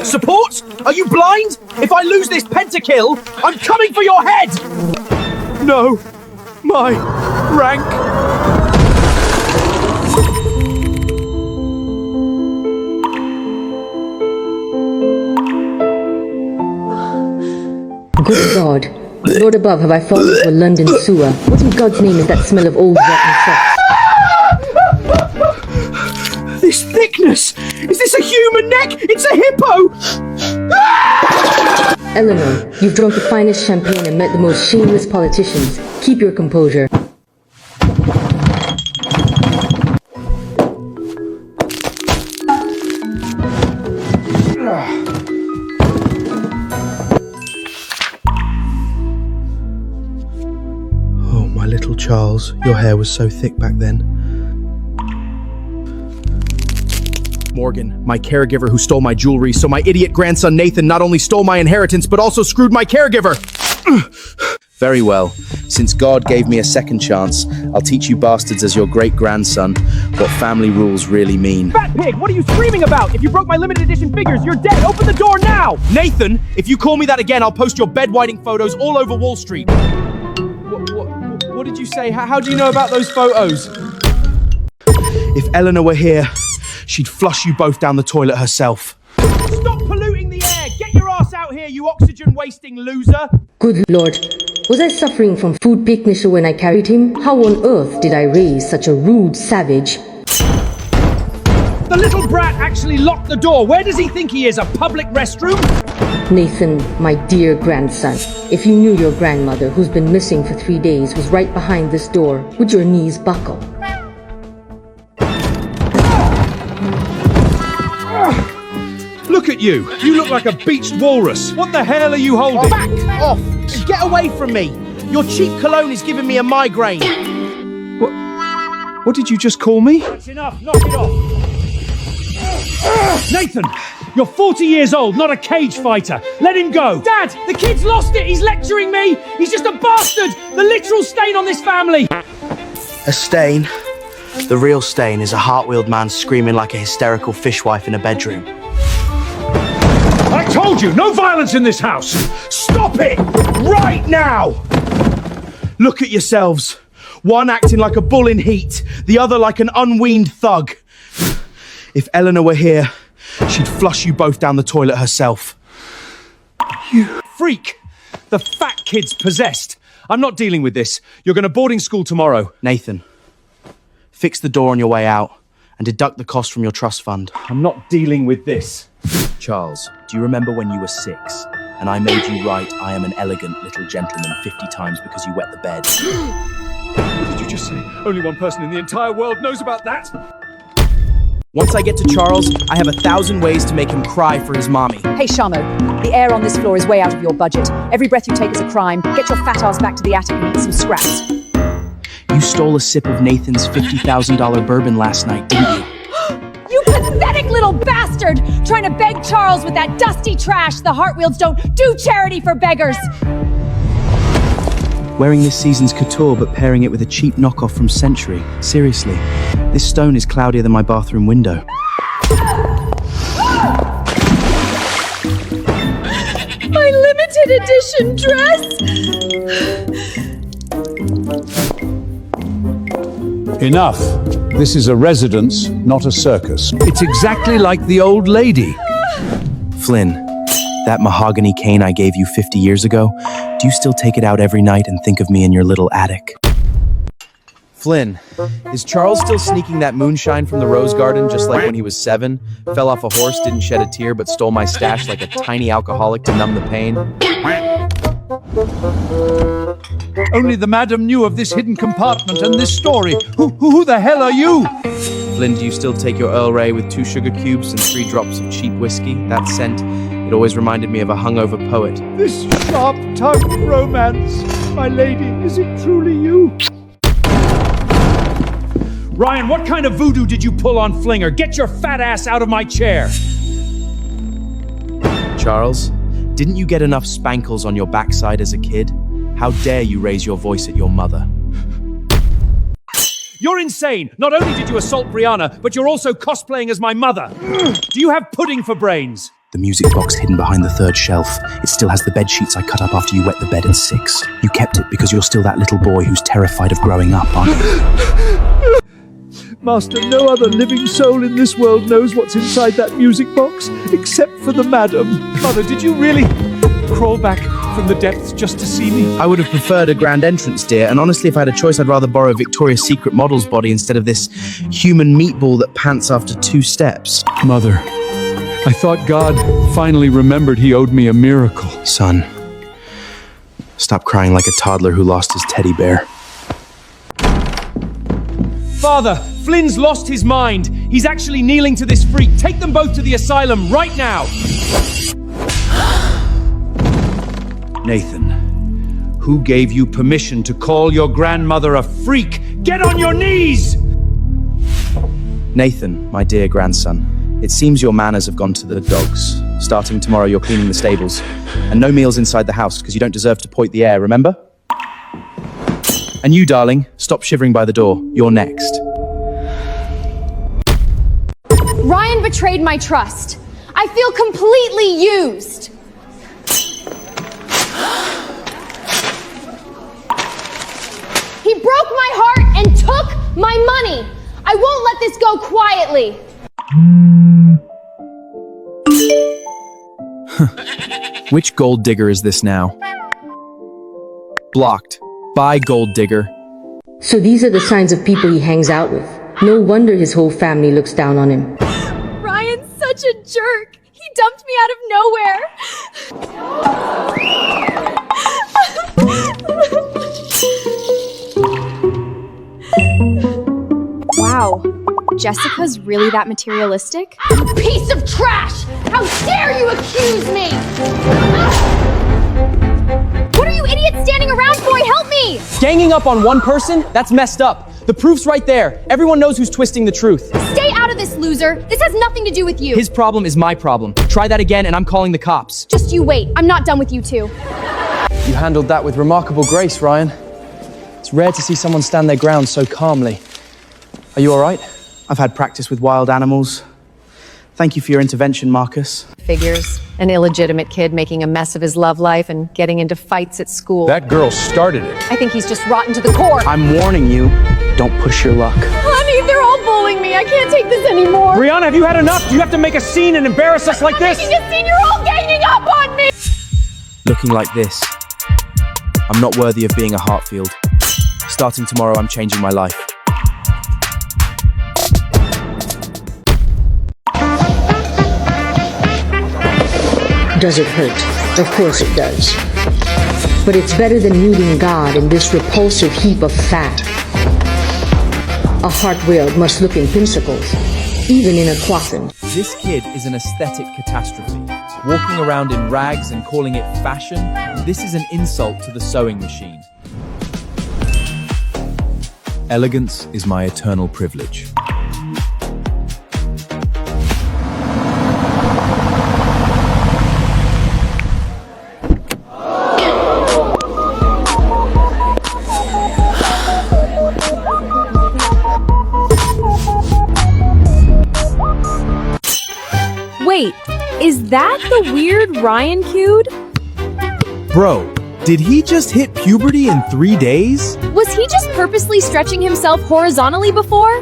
Support? Are you blind? If I lose this pentakill, I'm coming for your head! No. My rank. Good God. Lord above, have I fallen into a London sewer? What in God's name is that smell of old rotten socks? This thickness! Is this a human neck? It's a hippo! Eleanor, you've drunk the finest champagne and met the most shameless politicians. Keep your composure. Oh, my little Charles, your hair was so thick back then. Morgan, my caregiver who stole my jewelry, so my idiot grandson Nathan not only stole my inheritance, but also screwed my caregiver! Very well. Since God gave me a second chance, I'll teach you bastards as your great-grandson what family rules really mean. Fat pig, what are you screaming about? If you broke my limited edition figures, you're dead! Open the door now! Nathan, if you call me that again, I'll post your bed-whiting photos all over Wall Street. What did you say? How do you know about those photos? If Eleanor were here, she'd flush you both down the toilet herself. Stop polluting the air! Get your ass out here, you oxygen-wasting loser! Good Lord. Was I suffering from food picnic when I carried him? How on earth did I raise such a rude savage? The little brat actually locked the door. Where does he think he is? A public restroom? Nathan, my dear grandson, if you knew your grandmother, who's been missing for 3 days, was right behind this door, would your knees buckle? Look at you. You look like a beached walrus. What the hell are you holding? Back off! Get away from me! Your cheap cologne is giving me a migraine. What did you just call me? That's enough. Knock it off. Nathan, you're 40 years old, not a cage fighter. Let him go. Dad, the kid's lost it. He's lecturing me. He's just a bastard. The literal stain on this family. A stain? The real stain is a heart-wheeled man screaming like a hysterical fishwife in a bedroom. I told you, no violence in this house! Stop it! Right now! Look at yourselves. One acting like a bull in heat, the other like an unweaned thug. If Eleanor were here, she'd flush you both down the toilet herself. You freak! The fat kid's possessed. I'm not dealing with this. You're going to boarding school tomorrow. Nathan, fix the door on your way out and deduct the cost from your trust fund. I'm not dealing with this. Charles, do you remember when you were 6 and I made you write "I am an elegant little gentleman" 50 times because you wet the bed? What did you just say? Only one person in the entire world knows about that. Once I get to Charles, I have 1,000 ways to make him cry for his mommy. Hey, Shamo, the air on this floor is way out of your budget. Every breath you take is a crime. Get your fat ass back to the attic and eat some scraps. You stole a sip of Nathan's $50,000 bourbon last night, didn't you? You pathetic little bastard! Trying to beg Charles with that dusty trash. The Hartwheels don't do charity for beggars. Wearing this season's couture but pairing it with a cheap knockoff from Century. Seriously, this stone is cloudier than my bathroom window. My limited edition dress! Enough. This is a residence, not a circus. It's exactly like the old lady. Flynn, that mahogany cane I gave you 50 years ago, do you still take it out every night and think of me in your little attic? Flynn, is Charles still sneaking that moonshine from the rose garden just like when he was 7? Fell off a horse, didn't shed a tear, but stole my stash like a tiny alcoholic to numb the pain? Only the madam knew of this hidden compartment and this story. Who the hell are you? Flynn, do you still take your Earl Grey with 2 sugar cubes and 3 drops of cheap whiskey? That scent, it always reminded me of a hungover poet. This sharp-tongued romance. My lady, is it truly you? Ryan, what kind of voodoo did you pull on Flinger? Get your fat ass out of my chair! Charles, didn't you get enough spankles on your backside as a kid? How dare you raise your voice at your mother? You're insane. Not only did you assault Brianna, but you're also cosplaying as my mother. Do you have pudding for brains? The music box hidden behind the third shelf. It still has the bed sheets I cut up after you wet the bed at 6. You kept it because you're still that little boy who's terrified of growing up, aren't you? Master, no other living soul in this world knows what's inside that music box, except for the madam. Mother, did you really crawl back from the depths just to see me? I would have preferred a grand entrance, dear, and honestly, if I had a choice, I'd rather borrow Victoria's Secret model's body instead of this human meatball that pants after 2 steps. Mother, I thought God finally remembered he owed me a miracle. Son, stop crying like a toddler who lost his teddy bear. Father, Flynn's lost his mind. He's actually kneeling to this freak. Take them both to the asylum right now. Nathan, who gave you permission to call your grandmother a freak? Get on your knees! Nathan, my dear grandson, it seems your manners have gone to the dogs. Starting tomorrow, you're cleaning the stables. And no meals inside the house, because you don't deserve to point the air, remember? And you, darling, stop shivering by the door. You're next. Ryan betrayed my trust. I feel completely used. He broke my heart and took my money. I won't let this go quietly. Which gold digger is this now? Blocked. Bye, gold digger. So these are the signs of people he hangs out with. No wonder his whole family looks down on him. Ryan's such a jerk. He dumped me out of nowhere. Wow. Jessica's really that materialistic? You piece of trash! How dare you accuse me! What are you idiots standing around for? Help me! Ganging up on one person? That's messed up. The proof's right there. Everyone knows who's twisting the truth. Stay out of this, loser. This has nothing to do with you. His problem is my problem. Try that again and I'm calling the cops. Just you wait. I'm not done with you two. You handled that with remarkable grace, Ryan. It's rare to see someone stand their ground so calmly. Are you all right? I've had practice with wild animals. Thank you for your intervention, Marcus. Figures. An illegitimate kid making a mess of his love life and getting into fights at school. That girl started it. I think he's just rotten to the core. I'm warning you, don't push your luck. Honey, they're all bullying me. I can't take this anymore. Brianna, have you had enough? Do you have to make a scene and embarrass us like this? Making a scene, you're all ganging up on me. Looking like this, I'm not worthy of being a Hartfield. Starting tomorrow, I'm changing my life. Does it hurt? Of course it does. But it's better than meeting God in this repulsive heap of fat. A Hartfield must look in pincicles, even in a coffin. This kid is an aesthetic catastrophe. Walking around in rags and calling it fashion, this is an insult to the sewing machine. Elegance is my eternal privilege. Wait, is that the weird Ryan cued? Bro, did he just hit puberty in 3 days? Was he just purposely stretching himself horizontally before?